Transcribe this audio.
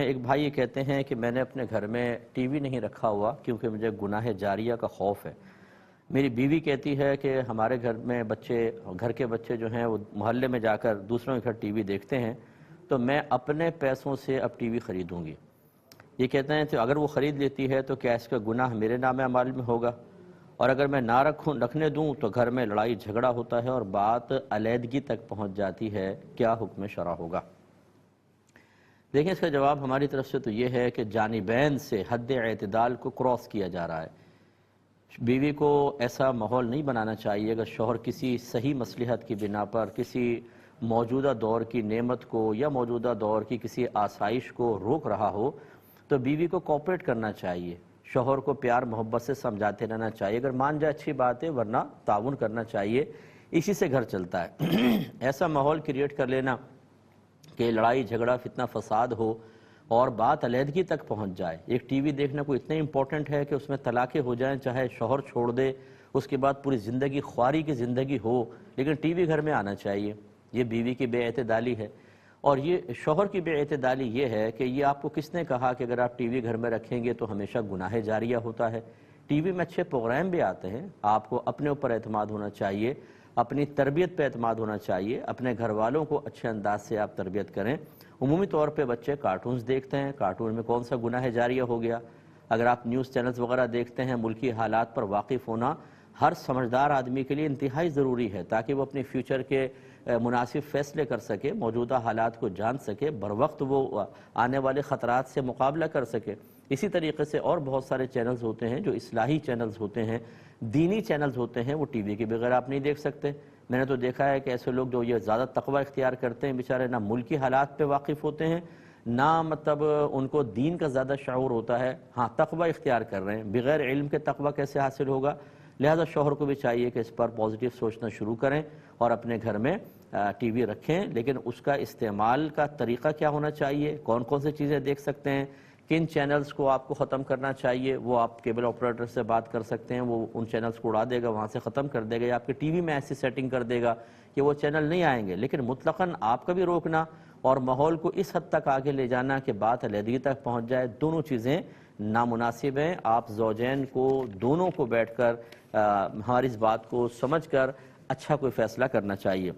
ایک بھائی یہ کہتے ہیں کہ میں نے اپنے گھر میں ٹی وی نہیں رکھا ہوا کیونکہ مجھے گناہ جاریہ کا خوف ہے۔ میری بیوی کہتی ہے کہ ہمارے گھر میں گھر کے بچے جو ہیں وہ محلے میں جا کر دوسروں کے گھر ٹی وی دیکھتے ہیں، تو میں اپنے پیسوں سے اب ٹی وی خریدوں گی۔ یہ کہتے ہیں کہ اگر وہ خرید لیتی ہے تو کیا اس کا گناہ میرے نام اعمال میں ہوگا، اور اگر میں نہ رکھنے دوں تو گھر میں لڑائی جھگڑا ہوتا ہے اور بات علیحدگی تک پہنچ جاتی ہے، کیا حکم شرع ہوگا؟ دیکھیں اس کا جواب ہماری طرف سے تو یہ ہے کہ جانبین سے حد اعتدال کو کراس کیا جا رہا ہے۔ بیوی کو ایسا ماحول نہیں بنانا چاہیے اگر شوہر کسی صحیح مصلحت کی بنا پر کسی موجودہ دور کی نعمت کو یا موجودہ دور کی کسی آسائش کو روک رہا ہو تو بیوی کو کوآپریٹ کرنا چاہیے، شوہر کو پیار محبت سے سمجھاتے رہنا چاہیے، اگر مان جائے اچھی بات ہے ورنہ تعاون کرنا چاہیے، اسی سے گھر چلتا ہے۔ ایسا ماحول کریٹ کر لینا کہ لڑائی جھگڑا فتنہ فساد ہو اور بات علیحدگی تک پہنچ جائے۔ ایک ٹی وی دیکھنا کوئی اتنا امپورٹنٹ ہے کہ اس میں طلاقیں ہو جائیں، چاہے شوہر چھوڑ دے، اس کے بعد پوری زندگی خواری کی زندگی ہو، لیکن ٹی وی گھر میں آنا چاہیے۔ یہ بیوی کی بے اعتدالی ہے، اور یہ شوہر کی بے اعتدالی یہ ہے کہ یہ آپ کو کس نے کہا کہ اگر آپ ٹی وی گھر میں رکھیں گے تو ہمیشہ گناہ جاریہ ہوتا ہے؟ ٹی وی میں اچھے پروگرام بھی آتے ہیں، آپ کو اپنے اوپر اعتماد ہونا چاہیے، اپنی تربیت پہ اعتماد ہونا چاہیے، اپنے گھر والوں کو اچھے انداز سے آپ تربیت کریں۔ عمومی طور پہ بچے کارٹونز دیکھتے ہیں، کارٹون میں کون سا گناہ جاریہ ہو گیا؟ اگر آپ نیوز چینلز وغیرہ دیکھتے ہیں، ملکی حالات پر واقف ہونا ہر سمجھدار آدمی کے لیے انتہائی ضروری ہے تاکہ وہ اپنی فیوچر کے مناسب فیصلے کر سکے، موجودہ حالات کو جان سکے، بروقت وہ آنے والے خطرات سے مقابلہ کر سکے۔ اسی طریقے سے اور بہت سارے چینلز ہوتے ہیں جو اصلاحی چینلز ہوتے ہیں، دینی چینلز ہوتے ہیں، وہ ٹی وی کے بغیر آپ نہیں دیکھ سکتے۔ میں نے تو دیکھا ہے کہ ایسے لوگ جو یہ زیادہ تقوی اختیار کرتے ہیں بیچارے نہ ملکی حالات پہ واقف ہوتے ہیں، نہ مطلب ان کو دین کا زیادہ شعور ہوتا ہے، ہاں تقوی اختیار کر رہے ہیں، بغیر علم کے تقوی کیسے حاصل ہوگا؟ لہذا شوہر کو بھی چاہیے کہ اس پر پازیٹیو سوچنا شروع کریں اور اپنے گھر میں ٹی وی رکھیں، لیکن اس کا استعمال کا طریقہ کیا ہونا چاہیے، کون کون سی چیزیں دیکھ سکتے ہیں، کن چینلز کو آپ کو ختم کرنا چاہیے، وہ آپ کیبل آپریٹر سے بات کر سکتے ہیں، وہ ان چینلز کو اڑا دے گا، وہاں سے ختم کر دے گا، یا آپ کے ٹی وی میں ایسی سیٹنگ کر دے گا کہ وہ چینل نہیں آئیں گے، لیکن مطلقاً آپ کا بھی روکنا اور ماحول کو اس حد تک آگے لے جانا کہ بات علیحدگی تک پہنچ جائے، دونوں چیزیں نامناسب ہیں۔ آپ زوجین کو دونوں کو بیٹھ کر ہماری اس بات کو سمجھ کر اچھا کوئی فیصلہ کرنا چاہیے۔